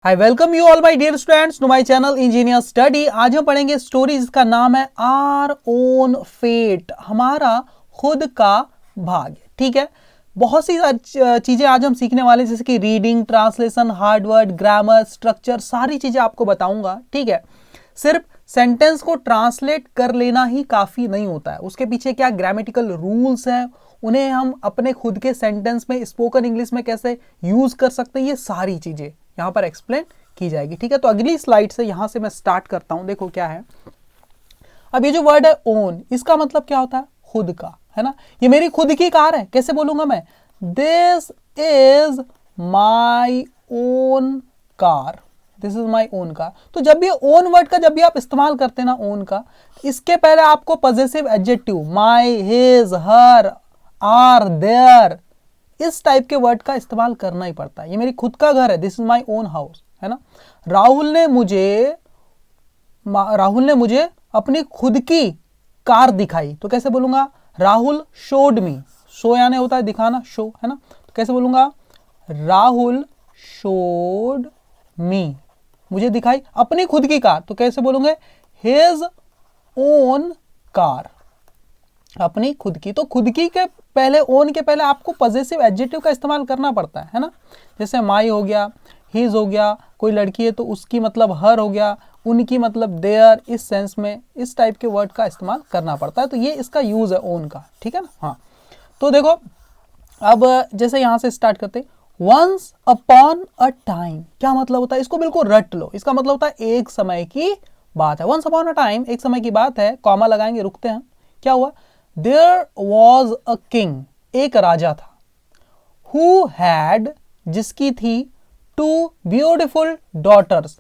I welcome you all my dear students to my channel engineer study. आज हम पढ़ेंगे story जिसका नाम है आर ओन फेट, हमारा खुद का भाग्य। ठीक है, बहुत सी चीजें आज हम सीखने वाले हैं, जैसे कि reading, translation, Harvard, grammar, structure, सारी चीजें आपको बताऊंगा। ठीक है, सिर्फ सेंटेंस को ट्रांसलेट कर लेना ही काफी नहीं होता है, उसके पीछे क्या ग्रामेटिकल रूल्स हैं, उन्हें हम अपने खुद के सेंटेंस में स्पोकन इंग्लिश में कैसे यूज कर सकते हैं, ये सारी चीजें यहां पर एक्सप्लेन की जाएगी। ठीक है, तो अगली स्लाइड से यहां से मैं स्टार्ट करता हूं। देखो क्या है, अब ये जो वर्ड है ओन, इसका मतलब क्या होता है? खुद का, है ना। ये मेरी खुद की कार है, कैसे बोलूंगा मैं? This is my own car, this is my own car. तो जब भी ओन वर्ड का जब भी आप इस्तेमाल करते हैं ना, ओन का, इसके पहले आपको possessive adjective my, his, her, our, their, इस टाइप के वर्ड का इस्तेमाल करना ही पड़ता है। ये मेरी खुद का घर है, this is my own house, है ना। राहुल ने मुझे अपनी खुद की कार दिखाई, तो कैसे बोलूंगा? राहुल शोड मी, शो यानी होता है दिखाना, शो, है ना। तो कैसे बोलूंगा? राहुल शोड मी, मुझे दिखाई अपनी खुद की कार, तो कैसे बोलूंगे? हिज ओन कार, अपनी खुद की। तो खुद की के पहले, ओन के पहले आपको पॉजेसिव एडजेक्टिव का इस्तेमाल करना पड़ता है ना। जैसे माई हो गया, हिज हो गया, कोई लड़की है तो उसकी मतलब हर हो गया, उनकी मतलब देयर, इस सेंस में इस टाइप के वर्ड का इस्तेमाल करना पड़ता है। तो ये इसका यूज है ओन का, ठीक है ना। हाँ, तो देखो अब जैसे यहां से स्टार्ट करते, वंस अपॉन अ टाइम, क्या मतलब होता है? इसको बिल्कुल रट लो, इसका मतलब होता है एक समय की बात है। वंस अपॉन अ टाइम, एक समय की बात है, कॉमा लगाएंगे, रुकते हैं। क्या हुआ? देयर वॉज अ किंग, एक राजा था, हु हैड, जिसकी थी, टू ब्यूटिफुल डॉटर्स,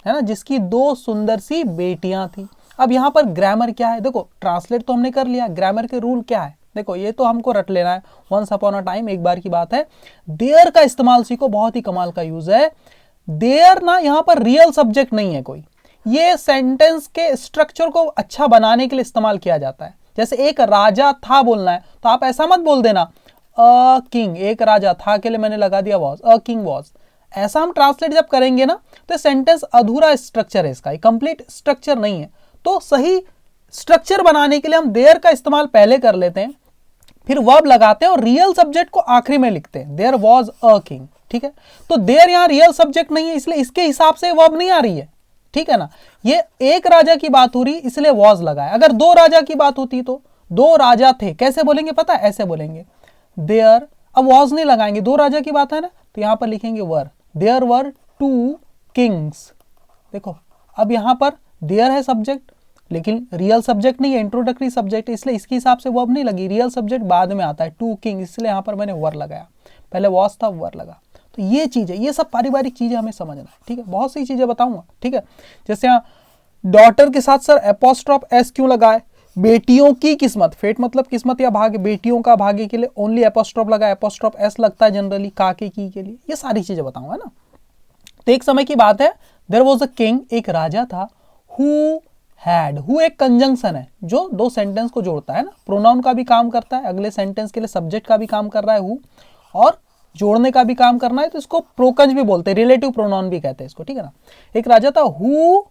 है ना, जिसकी दो सुंदर सी बेटियां थी। अब यहां पर ग्रामर क्या है? देखो, ट्रांसलेट तो हमने कर लिया, ग्रामर के रूल क्या है? देखो, ये तो हमको रट लेना है। वंस अपॉन अ टाइम, एक बार की बात है। देयर का इस्तेमाल सीखो, बहुत ही कमाल का यूज है। देयर ना यहां पर रियल सब्जेक्ट नहीं है कोई, ये सेंटेंस के स्ट्रक्चर को अच्छा बनाने के लिए इस्तेमाल किया जाता है। जैसे एक राजा था बोलना है, तो आप ऐसा मत बोल देना अ किंग, एक राजा था के लिए मैंने लगा दिया वॉज, अ किंग वॉज। ऐसा हम ट्रांसलेट जब करेंगे ना, तो सेंटेंस अधूरा स्ट्रक्चर है, इसका कंप्लीट स्ट्रक्चर नहीं है। तो सही स्ट्रक्चर बनाने के लिए हम देयर का इस्तेमाल पहले कर लेते हैं, फिर वर्ब लगाते हैं और रियल सब्जेक्ट को आखिरी में लिखते हैं, देयर वॉज अ किंग। ठीक है, तो देयर यहां रियल सब्जेक्ट नहीं है, इसलिए इसके हिसाब से वर्ब नहीं आ रही है। ठीक है ना, ये एक राजा की बात हो रही, इसलिए वॉज लगाया। अगर दो राजा की बात होती तो दो राजा थे, कैसे बोलेंगे पता है? ऐसे बोलेंगे देयर, अब वॉज नहीं लगाएंगे, दो राजा की बात है ना, तो यहां पर लिखेंगे वर, देयर वर टू किंग्स। देखो, अब यहां पर देयर है सब्जेक्ट, लेकिन रियल सब्जेक्ट नहीं है, इंट्रोडक्टरी सब्जेक्ट, इसलिए इसके हिसाब से वर्ब नहीं लगी, रियल सब्जेक्ट बाद में आता है, टू किंग, इसलिए यहां पर मैंने वर लगाया, पहले वॉज था, वर लगा। तो ये चीज है, ये सब पारिवारिक चीजें हमें समझना है। ठीक है, बहुत सी चीजें बताऊंगा। ठीक है, जैसे यहाँ डॉटर के साथ सर एपोस्ट्रोफ एस क्यों लगाए? बेटियों की किस्मत, फेट मतलब किस्मत या भाग्य, बेटियों का भाग्य के लिए ओनली एपोस्ट्रोफ लगा, एपोस्ट्रोफ एस लगता है जनरली का के की लिए। ये सारी चीजें बताऊंगा ना। तो एक समय की बात है, देयर वाज अ किंग, एक राजा था, हु हैड, हु एक कंजंक्शन है जो दो सेंटेंस को जोड़ता है ना, प्रोनाउन का भी काम करता है, अगले सेंटेंस के लिए सब्जेक्ट का भी काम कर रहा है हु, और जोड़ने का भी काम करना है, तो इसको प्रोकंज भी बोलते हैं, रिलेटिव प्रोनाउन भी कहते हैं इसको। ठीक है ना, एक राजा था हु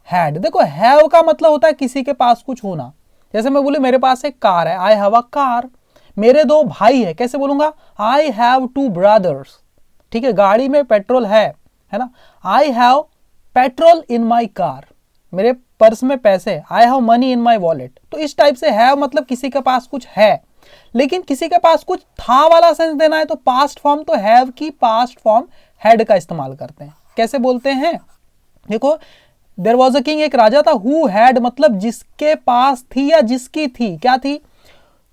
हैड, देखो हैव का मतलब होता है किसी के पास कुछ होना। जैसे मैं बोले मेरे पास एक कार है, आई हैव अ कार। मेरे दो भाई है, कैसे बोलूंगा? I have two brothers. ठीक है, गाड़ी में पेट्रोल है ना, I have petrol in my car, मेरे पर्स में पैसे, I have money in my wallet. तो इस टाइप से हैव मतलब किसी के पास कुछ है, लेकिन किसी के पास कुछ था वाला सेंस देना है तो पास्ट फॉर्म, तो हैव की पास्ट फॉर्म हैड का इस्तेमाल करते हैं। कैसे बोलते हैं? देखो, देयर वॉज अ किंग, एक राजा था, हु हैड मतलब जिसके पास थी या जिसकी थी, क्या थी?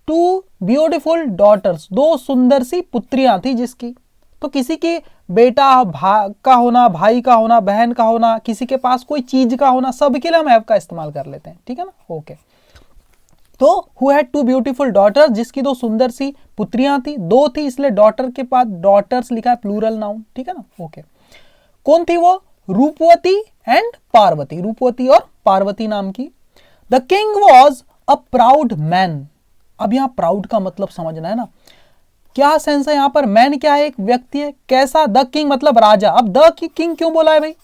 टू ब्यूटिफुल डॉटर्स, दो सुंदर सी पुत्रियां थी जिसकी। तो किसी की बेटा का होना, भाई का होना, बहन का होना, किसी के पास कोई चीज का होना, सब के लिए हम हैव का इस्तेमाल कर लेते हैं। ठीक है ना, ओके। तो who had two beautiful daughters, जिसकी दो सुंदर सी पुत्रियां थी, दो थी इसलिए डॉटर के पास डॉटर्स लिखा है, प्लूरल नाउन। ठीक है ना, ओके। कौन थी वो? रूपवती एंड पार्वती, रूपवती और पार्वती नाम की। The king was a proud man, अब यहां प्राउड का मतलब समझना है ना, क्या सेंस है यहाँ पर? मैन क्या है? एक व्यक्ति है। कैसा? द किंग मतलब राजा। अब द किंग क्यों बोला है भाई?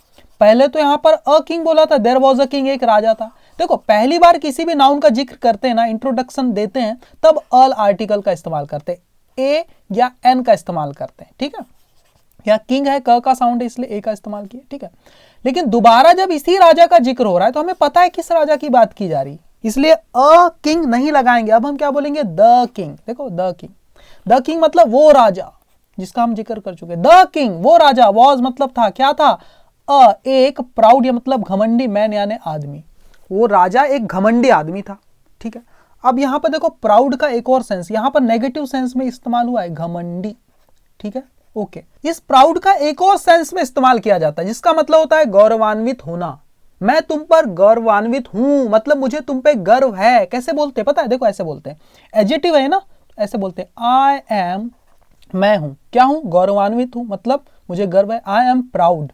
पहले तो यहाँ पर अ किंग बोला था, देयर वाज अ किंग, एक राजा था। देखो पहली बार किसी भी नाउन का जिक्र करते हैं ना, इंट्रोडक्शन देते हैं, तब अल आर्टिकल का इस्तेमाल करते हैं, ए या एन का इस्तेमाल करते हैं, ठीक है। यहाँ किंग है, क का साउंड है, इसलिए ए का इस्तेमाल किया, ठीक है। लेकिन दोबारा जब इसी राजा का जिक्र हो रहा है तो हमें पता है किस राजा की बात की जा रही, इसलिए अ किंग नहीं लगाएंगे। अब हम क्या बोलेंगे? The king. देखो द किंग, द किंग मतलब वो राजा जिसका हम जिक्र कर चुके। द किंग वो राजा, वॉज मतलब था, क्या था? एक प्राउड या मतलब घमंडी, मैन यानी आदमी, वो राजा एक घमंडी आदमी था, ठीक है। अब यहां पर देखो प्राउड का एक और सेंस यहां पर नेगेटिव सेंस में इस्तेमाल हुआ है, घमंडी, ठीक है, ओके। इस प्राउड का एक और सेंस में इस्तेमाल किया जाता है जिसका मतलब होता है गौरवान्वित होना। मैं तुम पर गौरवान्वित हूं, मतलब मुझे तुम पे गर्व है। कैसे बोलते हैं पता है? देखो ऐसे बोलते हैं, एडजेक्टिव है ना, ऐसे बोलते हैं, आई एम, मैं हूं, क्या हूं? गौरवान्वित हूं, मतलब मुझे गर्व है। आई एम प्राउड,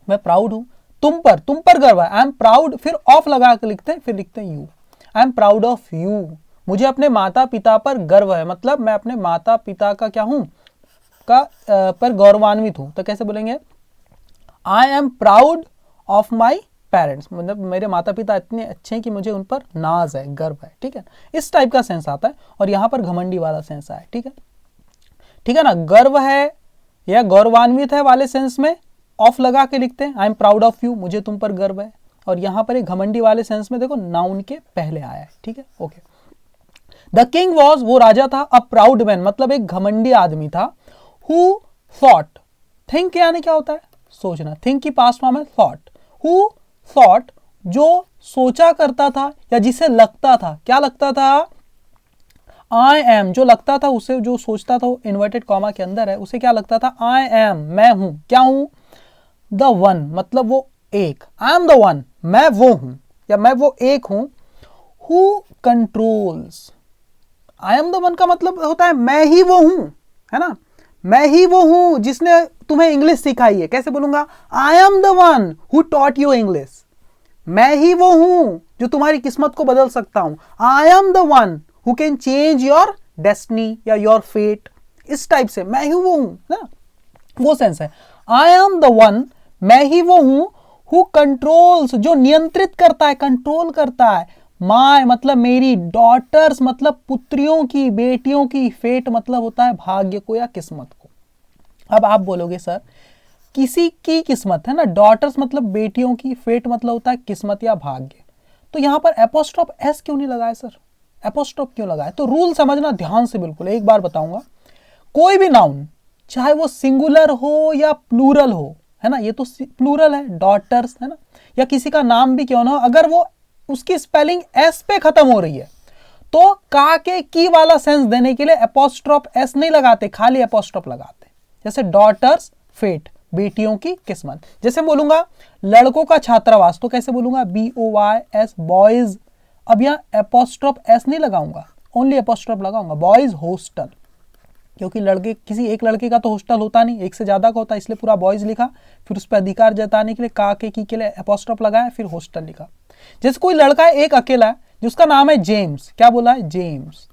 मैं प्राउड हूं। तुम पर गर्व है, आई एम प्राउड, फिर ऑफ लगा के लिखते हैं, फिर लिखते हैं you, I am proud of you, मुझे अपने माता पिता पर गर्व है, मतलब मैं अपने माता पिता का क्या हूं? पर गौरवान्वित हूं। तो कैसे बोलेंगे? I am proud of my parents, मतलब मेरे माता पिता इतने अच्छे हैं कि मुझे उन पर नाज है, गर्व है, ठीक है। इस टाइप का सेंस आता है, और यहां पर घमंडी वाला सेंस आया, ठीक है, ठीक है ना। गर्व है या गौरवान्वित है वाले सेंस में ऑफ लगा के लिखते हैं, I am proud of you, मुझे तुम पर गर्व है। और यहां पर एक घमंडी वाले सेंस में देखो नाउन के पहले आया है, ठीक है, ओके। द किंग वॉज, वो राजा था, अ प्राउड मैन मतलब एक घमंडी आदमी था, हु थॉट, थिंक यानी क्या होता है? सोचना, थिंक की पास्ट फॉर्म है थॉट, हु थॉट जो सोचा करता था या जिसे लगता था, क्या लगता था? आई एम, जो लगता था उसे, जो सोचता था वो इन्वर्टेड कॉमा के अंदर है, उसे क्या लगता था? आई एम, मैं हूं, क्या हूं? द वन मतलब वो एक, आई एम द वन, मैं वो हूं या मैं वो एक हूं, who controls, I am the one का मतलब होता है मैं ही वो हूं, है ना, मैं ही वो हूं जिसने तुम्हें इंग्लिश सिखाई है। कैसे बोलूंगा? I am the one who taught you English, मैं ही वो हूं जो तुम्हारी किस्मत को बदल सकता हूं। I am the one who can change your destiny या योर फेट, इस टाइप से मैं ही वो हूं ना, वो सेंस है। आई एम द वन, मैं ही वो हूं, हु कंट्रोल्स जो नियंत्रित करता है, कंट्रोल करता है, माय मतलब मेरी, डॉटर्स मतलब पुत्रियों की, बेटियों की, फेट मतलब होता है भाग्य को या किस्मत को। अब आप बोलोगे सर किसी की किस्मत है ना, डॉटर्स मतलब बेटियों की, फेट मतलब होता है किस्मत या भाग्य, तो यहां पर एपोस्ट्रोफ एस क्यों नहीं लगाया सर? एपोस्ट्रोफ क्यों लगाया? तो रूल समझना ध्यान से, बिल्कुल एक बार बताऊंगा, कोई भी नाउन चाहे वो सिंगुलर हो या प्लूरल हो, है ना, ये तो प्लूरल है, डॉटर्स, है ना, या किसी का नाम भी क्यों ना हो, अगर वो उसकी स्पेलिंग एस पे खत्म हो रही है तो का के की वाला सेंस देने के लिए एपोस्ट्रोफ एस नहीं लगाते, खाली एपोस्ट्रोफ लगाते। जैसे डॉटर्स फेट, बेटियों की किस्मत। जैसे बोलूंगा लड़कों का छात्रावास, तो कैसे बोलूंगा? BOYS, boys. अब यहां एपोस्ट्रोफ एस नहीं लगाऊंगा, ओनली एपोस्ट्रोफ लगाऊंगा, बॉयज हॉस्टल, क्योंकि लड़के, किसी एक लड़के का तो हॉस्टल होता नहीं, एक से ज्यादा का होता है, इसलिए पूरा बॉयज लिखा, फिर उस पर अधिकार जताने के लिए का के की के लिए एपोस्ट्रोफ लगाया, फिर हॉस्टल लिखा। जैसे कोई लड़का है एक अकेला है जिसका नाम है जेम्स, क्या बोला है? जेम्स,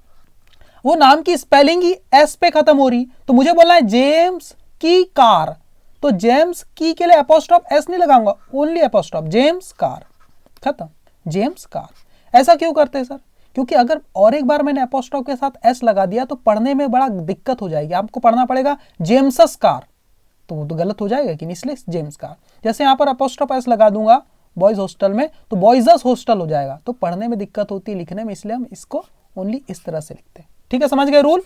वो नाम की स्पेलिंग ही एस पे खत्म हो रही, तो मुझे बोलना है जेम्स की कार, तो जेम्स की के लिए एपोस्ट्रोफ एस नहीं लगाऊंगा, ओनली एपोस्ट्रोफ, जेम्स कार, खत्म, जेम्स कार। ऐसा क्यों करते हैं सर? क्योंकि अगर और एक बार मैंने एपोस्ट्रोफ के साथ एस लगा दिया तो पढ़ने में बड़ा दिक्कत हो जाएगी, आपको पढ़ना पड़ेगा जेम्सस कार, तो वो तो गलत हो जाएगा कि, इसलिए जेम्स कार। जैसे यहाँ पर एपोस्ट्रोफ एस लगा दूंगा बॉयज हॉस्टल में तो बॉयजस हॉस्टल हो जाएगा, तो पढ़ने में दिक्कत होती है, लिखने में, इसलिए हम इसको ओनली इस तरह से लिखते हैं। ठीक है, समझ गए रूल?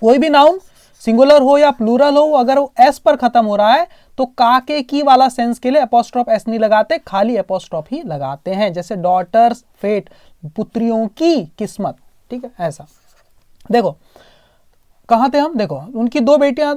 कोई भी नाउन सिंगुलर हो या प्लूरल हो, अगर वो एस पर खत्म हो रहा है तो का के की वाला सेंस के लिए एपोस्ट्रोफ एस नहीं लगाते, खाली एपोस्ट्रोफ ही लगाते हैं। जैसे डॉटर्स फेट, पुत्रियों की किस्मत, ठीक है, ऐसा। देखो कहां थे हम? देखो उनकी दो बेटियां,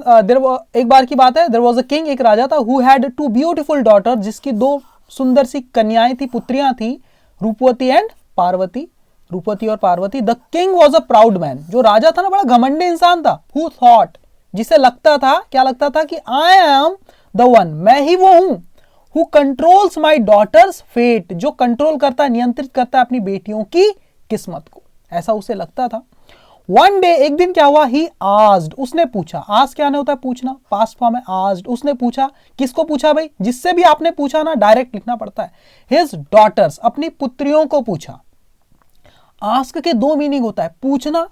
एक बार की बात है, देयर वाज अ किंग, एक राजा था, who had two beautiful daughter, जिसकी दो सुंदर सी कन्याएं थी, पुत्रियां थी, रूपवती एंड पार्वती, रूपवती और Parvati. The king was a proud man, जो राजा था ना बड़ा घमंडी इंसान था, हु थॉट जिसे लगता था, क्या लगता था? कि आई एम द वन, मैं ही वो हूं, who controls my daughter's fate, जो कंट्रोल करता है, नियंत्रित करता है अपनी बेटियों की किस्मत को, ऐसा उसे लगता था। वन डे, एक दिन क्या हुआ, ही आस्ड, उसने पूछा। आस्क क्या होता है, पूछना, पास्ट फॉर्म है आस्ड। उसने पूछा, किसको पूछा भाई, जिससे भी आपने पूछा ना डायरेक्ट लिखना पड़ता है। हिज डॉटर्स, अपनी पुत्रियों को पूछा। आस्क के दो मीनिंग होता है, पूछना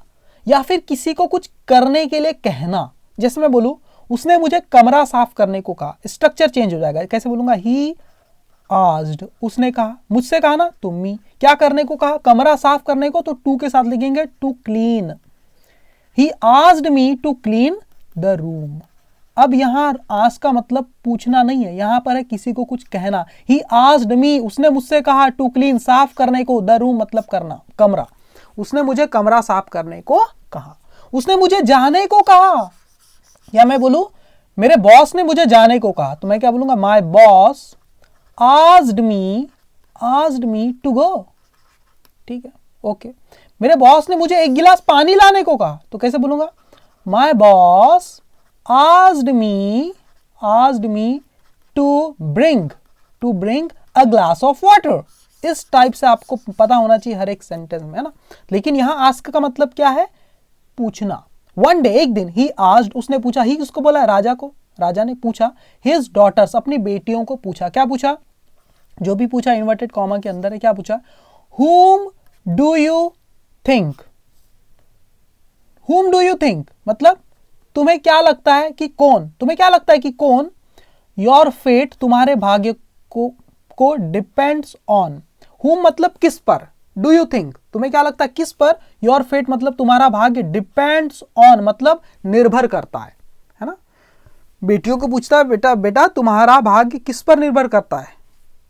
या फिर किसी को कुछ करने के लिए कहना। जैसे मैं बोलूं उसने मुझे कमरा साफ करने को कहा, स्ट्रक्चर चेंज हो जाएगा। कैसे बोलूंगा, ही आस्ड, उसने कहा, मुझसे कहा ना, तुम मी, क्या करने को कहा, कमरा साफ करने को, तो टू के साथ लिखेंगे to clean. He asked me to clean the room. अब यहां आस्क का मतलब पूछना नहीं है, यहां पर है किसी को कुछ कहना। ही आस्ड मी, उसने मुझसे कहा, टू क्लीन, साफ करने को, द रूम मतलब करना, कमरा। उसने मुझे कमरा साफ करने को कहा। उसने मुझे जाने को कहा, या मैं बोलूं मेरे बॉस ने मुझे जाने को कहा, तो मैं क्या बोलूंगा, my boss asked me to go. ठीक है, ओके। मेरे बॉस ने मुझे एक गिलास पानी लाने को कहा, तो कैसे बोलूंगा, my boss asked me to bring a glass of water. इस टाइप से आपको पता होना चाहिए हर एक सेंटेंस में, है ना। लेकिन यहां आस्क का मतलब क्या है, पूछना। वन डे, एक दिन, ही आस्ड, उसने पूछा, ही किसको बोला, राजा को, राजा ने पूछा, हिज डॉटर्स, अपनी बेटियों को पूछा। क्या पूछा, जो भी पूछा इन्वर्टेड कॉमा के अंदर है, क्या पूछा, whom do you think, whom do you think मतलब तुम्हें क्या लगता है कि कौन, तुम्हें क्या लगता है कि कौन, your fate, तुम्हारे भाग्य को डिपेंड्स ऑन, whom मतलब किस पर, do you think तुम्हें क्या लगता है किस पर, your fate मतलब तुम्हारा भाग्य, डिपेंड्स ऑन मतलब निर्भर करता है ना। बेटियों को पूछता है, बेटा बेटा तुम्हारा भाग्य किस पर निर्भर करता है,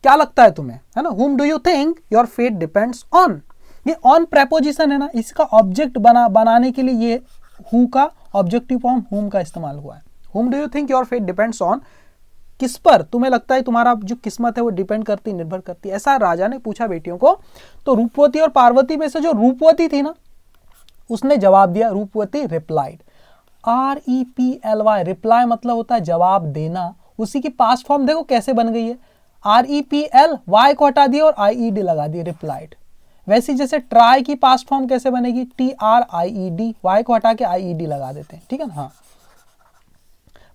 क्या लगता है तुम्हें, है ना। whom do you think your fate depends on, ये ऑन प्रेपोजिशन है ना, इसका ऑब्जेक्ट बनाने के लिए ये who का ऑब्जेक्टिव फॉर्म whom का इस्तेमाल हुआ है। whom do you think your fate depends on, किस पर तुम्हें लगता है तुम्हारा जो किस्मत है वो डिपेंड करती, निर्भर करती है, ऐसा राजा ने पूछा बेटियों को। तो रूपवती और पार्वती में से जो रूपवती थी ना, उसने जवाब दिया, रूपवती रिप्लाइड, REPLY, रिप्लाई मतलब होता है जवाब देना। उसी की पास्ट फॉर्म देखो कैसे बन गई है, REPL, Y को हटा दिया और IED लगा दिया, रिप्लाइड। वैसे जैसे ट्राई की पास्ट फॉर्म कैसे बनेगी, TRIED, Y को हटा के IED लगा देते हैं, ठीक है ना। हाँ,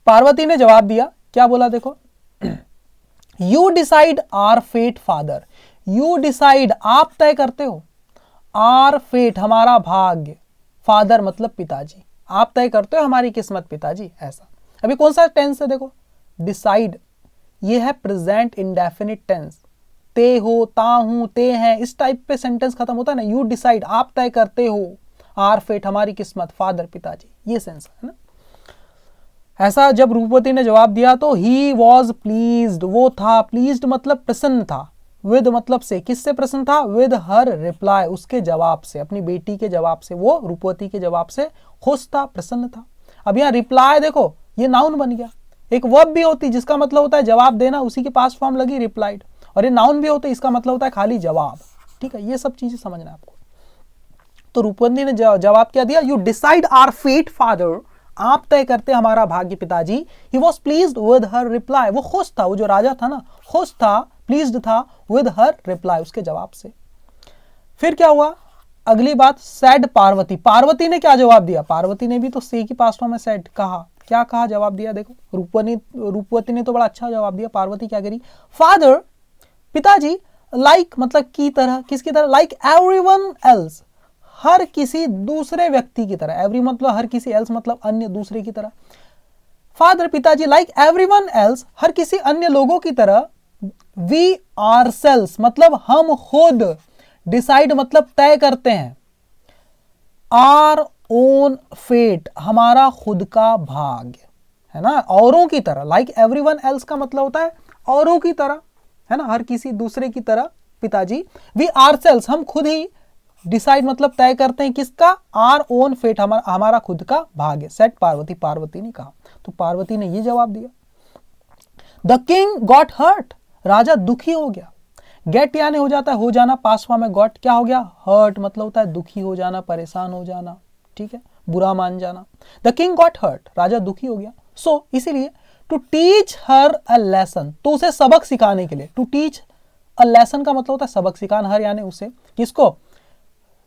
पार्वती ने जवाब दिया, क्या बोला देखो, you decide our fate father, you decide आप तय करते हो, आर फेट हमारा भाग्य, फादर मतलब पिताजी, आप तय करते हो हमारी किस्मत पिताजी, ऐसा। अभी कौन सा टेंस है देखो, डिसाइड, ये है प्रेजेंट इंडेफिनिट टेंस, ते हो, ता हूं, ते हैं, इस टाइप पे सेंटेंस खत्म होता है ना। यू डिसाइड आप तय करते हो, आर फेट हमारी किस्मत, फादर पिताजी, ये सेंस है ना। ऐसा जब रूपवती ने जवाब दिया तो ही वॉज प्लीज्ड, वो था, प्लीज्ड मतलब प्रसन्न था, विद मतलब से, किससे प्रसन्न था, विद हर रिप्लाई, उसके जवाब से, अपनी बेटी के जवाब से, वो रूपवती के जवाब से खुश था, प्रसन्न था। अब यहाँ रिप्लाई देखो, ये नाउन बन गया। एक वर्ब भी होती जिसका मतलब होता है जवाब देना, उसी के पास फॉर्म लगी रिप्लाइड, और ये नाउन भी होते इसका मतलब होता है खाली जवाब, ठीक है। ये सब चीजें समझना आपको। तो रूपवती ने जवाब क्या दिया, you decide our fate father, आप तय करते हमारा भाग्य पिताजी। He was pleased with her reply, वो खुश था, वो जो राजा था ना खुश था, प्लीज्ड था विद हर रिप्लाई, उसके जवाब से। फिर क्या हुआ, अगली बात, सैड पार्वती, पार्वती ने क्या जवाब दिया, पार्वती ने भी तो से की पास्ट फॉर्म में सैड कहा, क्या कहा, जवाब दिया देखो। रूपवती ने तो बड़ा अच्छा जवाब दिया, पार्वती क्या करी, फादर पिताजी, लाइक मतलब की तरह, किसकी तरह, लाइक एवरीवन एल्स, हर किसी दूसरे व्यक्ति की तरह, एवरी मतलब हर किसी, एल्स मतलब अन्य, दूसरे की तरह। फादर पिताजी, लाइक एवरीवन एल्स, हर किसी अन्य लोगों की तरह, वी आरसेल्स मतलब हम खुद, डिसाइड मतलब तय करते हैं, आर ओन फेट हमारा खुद का भाग्य, है ना, औरों की तरह। लाइक एवरीवन एल्स का मतलब होता है औरों की तरह, है ना, हर किसी दूसरे की तरह पिताजी। वी आरसेल्स हम खुद ही, डिसाइड मतलब तय करते हैं किसका, आर ओन फेट हमारा खुद का भाग्य, सेट पार्वती, पार्वती ने कहा। तो पार्वती ने ये जवाब दिया। द किंग गॉट हर्ट, राजा दुखी हो गया। गेट यानी हो जाता है हो जाना, पास्ट फॉर्म में गॉट क्या हो गया, हर्ट मतलब होता है दुखी हो जाना, परेशान हो जाना, ठीक है, बुरा मान जाना। द किंग गॉट हर्ट, राजा दुखी हो गया। सो इसीलिए to teach her a lesson, तो उसे सबक सिखाने के लिए, टू टीच अ लेसन का मतलब होता है सबक सिखाना, हर यानी उसे, किसको,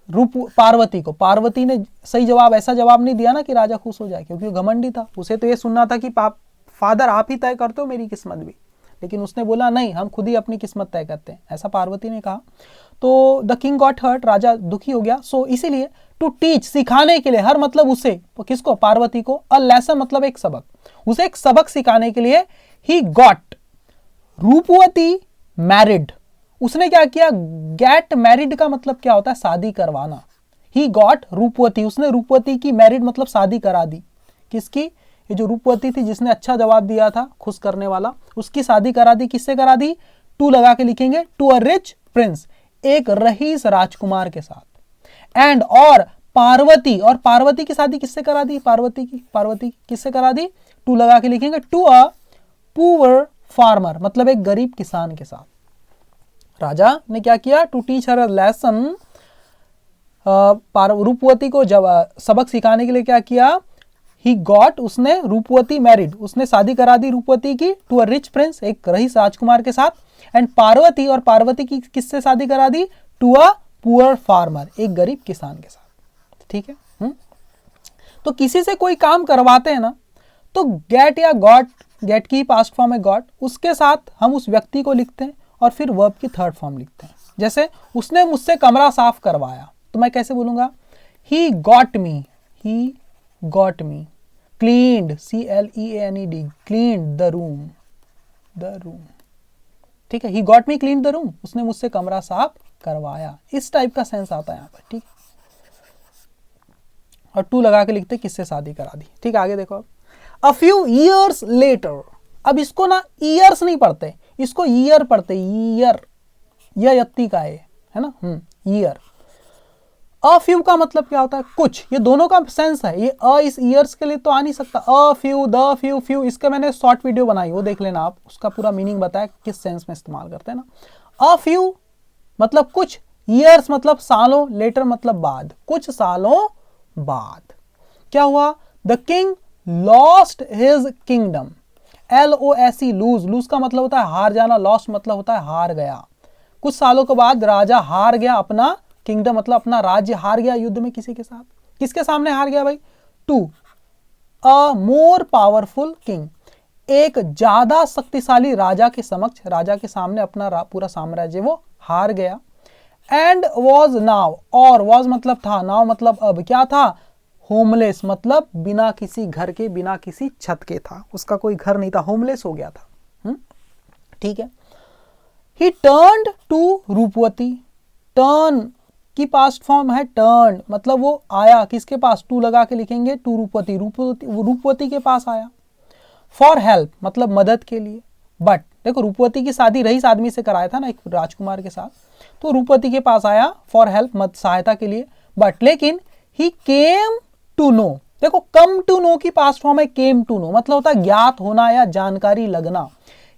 पार्वती को, पार्वती ने सही जवाब, ऐसा जवाब नहीं दिया ना कि राजा खुश हो जाए, क्योंकि वो घमंडी था, उसे तो ये सुनना था कि फादर आप ही तय करते हो मेरी किस्मत भी, लेकिन उसने बोला नहीं, हम खुद ही अपनी किस्मत तय करते हैं, ऐसा पार्वती ने कहा। तो द किंग गॉट हर्ट, राजा दुखी हो गया। सो इसीलिए टू टीच, सिखाने के लिए, हर मतलब उसे, किसको, पार्वती को, अ लेसन मतलब एक सबक, उसे एक सबक सिखाने के लिए ही गॉट रूपवती मैरिड, उसने क्या किया, गेट मैरिड का मतलब क्या होता है, शादी करवाना। ही गॉट रूपवती, उसने रूपवती की मैरिड मतलब शादी करा दी। किसकी, ये जो रूपवती थी जिसने अच्छा जवाब दिया था, खुश करने वाला, उसकी शादी करा दी। किससे करा दी, टू लगा के लिखेंगे, टू अ रिच प्रिंस, एक रईस राजकुमार के साथ। एंड और पार्वती, और पार्वती की शादी किससे करा दी, पार्वती किससे करा दी, टू लगा के लिखेंगे, टू अ पुअर फार्मर मतलब एक गरीब किसान के साथ। राजा ने क्या किया, टू टीच हर लेसन, रूपवती को जब सबक सिखाने के लिए क्या किया, ही गॉट, उसने रूपवती मैरिड, उसने शादी करा दी रूपवती की, टू अ रिच प्रिंस, एक रईस राजकुमार के साथ। एंड पार्वती, और पार्वती की किससे शादी करा दी, टू अ पुअर फार्मर, एक गरीब किसान के साथ। ठीक है। तो किसी से कोई काम करवाते हैं ना, तो गेट या गॉट, गेट की पास्ट फॉर्म है गॉट, उसके साथ हम उस व्यक्ति को लिखते हैं और फिर वर्ब की थर्ड फॉर्म लिखते हैं। जैसे उसने मुझसे कमरा साफ करवाया, तो मैं कैसे बोलूंगा, he got me, cleaned, CLEANED, cleaned the room. ठीक है, he got me cleaned the room, उसने मुझसे कमरा साफ करवाया, इस टाइप का सेंस आता है यहाँ पर। ठीक, और टू लगा के लिखते किससे शादी करा दी। ठीक है, आगे देखो अब, अ फ्यू ईयर्स लेटर, अब इसको ना ईयर्स नहीं पढ़ते, इसको ईयर पढ़ते, ईयर, यह यत्ती का है ना, ईयर। अ फ्यू का मतलब क्या होता है, कुछ, ये दोनों का सेंस है, ये अ इस ईयर्स के लिए तो आ नहीं सकता, a few, the few, few, इसका मैंने शॉर्ट वीडियो बनाई, वो देख लेना आप, उसका पूरा मीनिंग बताया किस सेंस में इस्तेमाल करते हैं ना। अ फ्यू मतलब कुछ, ईयर्स मतलब सालों, लेटर मतलब बाद, कुछ सालों बाद क्या हुआ, the king lost his kingdom, LOSE, lose का मतलब होता है हार जाना, लॉस्ट मतलब होता है हार गया। कुछ सालों के बाद राजा हार गया अपना किंगडम मतलब अपना राज्य हार गया युद्ध में, किसी के साथ, किसके सामने हार गया भाई, to a more powerful king, एक ज्यादा शक्तिशाली राजा के समक्ष, राजा के सामने अपना पूरा साम्राज्य वो हार गया। एंड वॉज नाउ, और वॉज मतलब था, नाउ मतलब अब, क्या था, होमलेस मतलब बिना किसी घर के, बिना किसी छत के था, उसका कोई घर नहीं था, होमलेस हो गया था। ठीक है। ही टर्न्ड टू रूपवती, टर्न की पास्ट फॉर्म है टर्न, मतलब वो आया किसके पास, टू लगा के लिखेंगे, टू रूपवती, रूपवती के पास आया। फॉर हेल्प मतलब मदद के लिए, बट देखो रूपवती की शादी रईस आदमी से कराया था ना, एक राजकुमार के साथ, तो रूपवती के पास आया फॉर हेल्प, मत सहायता के लिए, बट लेकिन ही केम टू नो, देखो कम टू नो की पास्ट फॉर्म है केम टू नो, मतलब होता है ज्ञात होना या जानकारी लगना।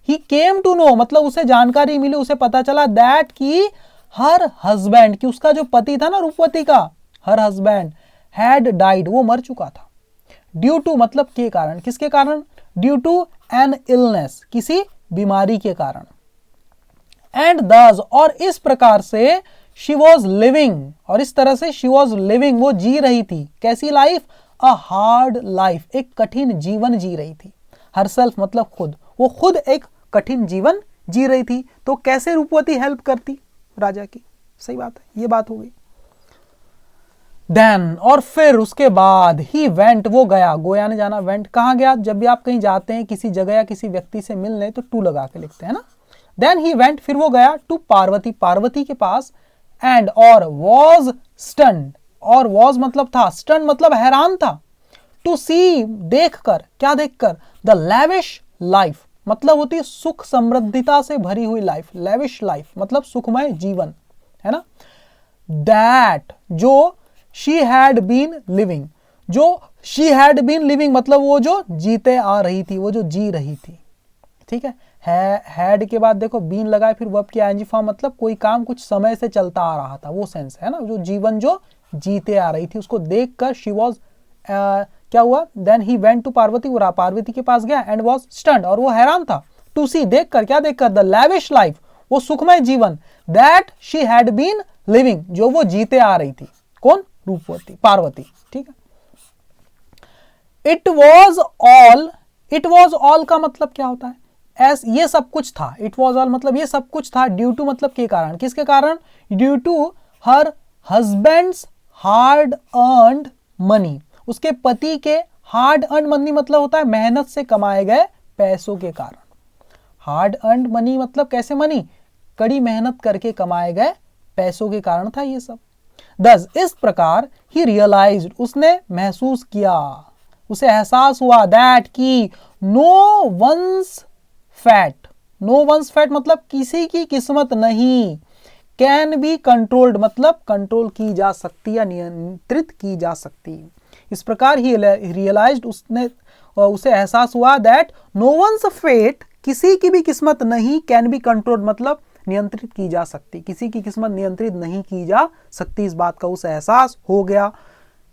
ही केम टू नो मतलब उसे जानकारी मिली, उसे पता चला दैट की हर हस्बैंड, कि उसका जो पति था ना रूपवती का, हर हस्बैंड हैड डाइड, वो मर चुका था। ड्यू टू मतलब के कारण, किसके कारण, ड्यू टू एन इलनेस, किसी बीमारी के कारण। एंड दस, और इस प्रकार से शी वॉज लिविंग, और इस तरह से शी वॉज लिविंग, वो जी रही थी, कैसी लाइफ, अ हार्ड लाइफ, एक कठिन जीवन जी रही थी। हरसेल्फ मतलब खुद, वो खुद एक कठिन जीवन जी रही थी। तो कैसे रूपवती हेल्प करती राजा की, सही बात है, ये बात हो गई। देन, और फिर उसके बाद, ही वेंट, वो गया, गोया ने जाना, वेंट कहाँ गया, जब भी आप कहीं जाते हैं किसी जगह या किसी व्यक्ति से मिलने तो टू लगा के लिखते हैं ना। देन ही वेंट, फिर वो गया टू पार्वती, पार्वती के पास। एंड और वॉज स्टन्ड, और वॉज मतलब था, स्टन्ड मतलब हैरान था, टू सी देखकर, क्या देखकर, द लैविश लाइफ मतलब होती है सुख समृद्धिता से भरी हुई लाइफ, लैविश लाइफ मतलब सुखमय जीवन, है ना। दैट जो शी हैड बीन लिविंग, जो शी हैड बीन लिविंग मतलब वो जो जीते आ रही थी, वो जो जी रही थी। ठीक है, हैड के बाद देखो बीन लगाए, फिर वर्ब की आईएनजी फॉर्म मतलब कोई काम कुछ समय से चलता आ रहा था, वो सेंस है ना, जो जीवन जो जीते आ रही थी उसको देखकर शी वॉज, क्या हुआ, then he went to Parvati, वो पार्वती के पास गया, एंड वॉज स्टन्ड, और वो हैरान था, टू सी देखकर, क्या देखकर, द लैविश लाइफ, वो सुखमय जीवन, that she had been living, जो वो जीते आ रही थी। कौन? रूपवती, पार्वती, ठीक है। इट वॉज ऑल का मतलब क्या होता है? ये सब कुछ था। इट वॉज ऑल मतलब ये सब कुछ था, ड्यू टू मतलब के कारण, किसके कारण? Due to her husband's hard earned money, उसके पति के हार्ड अर्न्ड मनी मतलब होता है मेहनत से कमाए गए पैसों के कारण। हार्ड अर्न्ड मनी मतलब कैसे मनी? कड़ी मेहनत करके कमाए गए पैसों के कारण था ये सब। दस, इस प्रकार ही रियलाइज्ड, उसने महसूस किया, उसे एहसास हुआ, दैट की नो वंस फैट मतलब किसी की किस्मत नहीं, कैन बी कंट्रोल्ड मतलब कंट्रोल की जा सकती या नियंत्रित की जा सकती। इस प्रकार ही रियलाइज्ड, उसे एहसास हुआ, दैट नो वंस फेट, किसी की भी किस्मत नहीं, कैन बी कंट्रोल्ड मतलब नियंत्रित की जा सकती, किसी की किस्मत नियंत्रित नहीं की जा सकती, इस बात का उसे एहसास हो गया।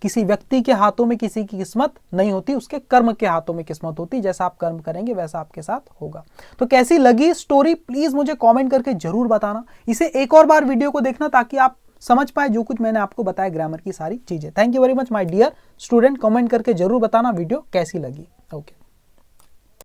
किसी व्यक्ति के हाथों में किसी की किस्मत नहीं होती, उसके कर्म के हाथों में किस्मत होती, जैसा आप कर्म करेंगे वैसा आपके साथ होगा। तो कैसी लगी स्टोरी प्लीज मुझे कमेंट करके जरूर बताना। इसे एक और बार वीडियो को देखना ताकि आप समझ पाए जो कुछ मैंने आपको बताया ग्रामर की सारी चीजें। Thank you very much my dear student, comment करके जरूर बताना वीडियो कैसी लगी। ओके।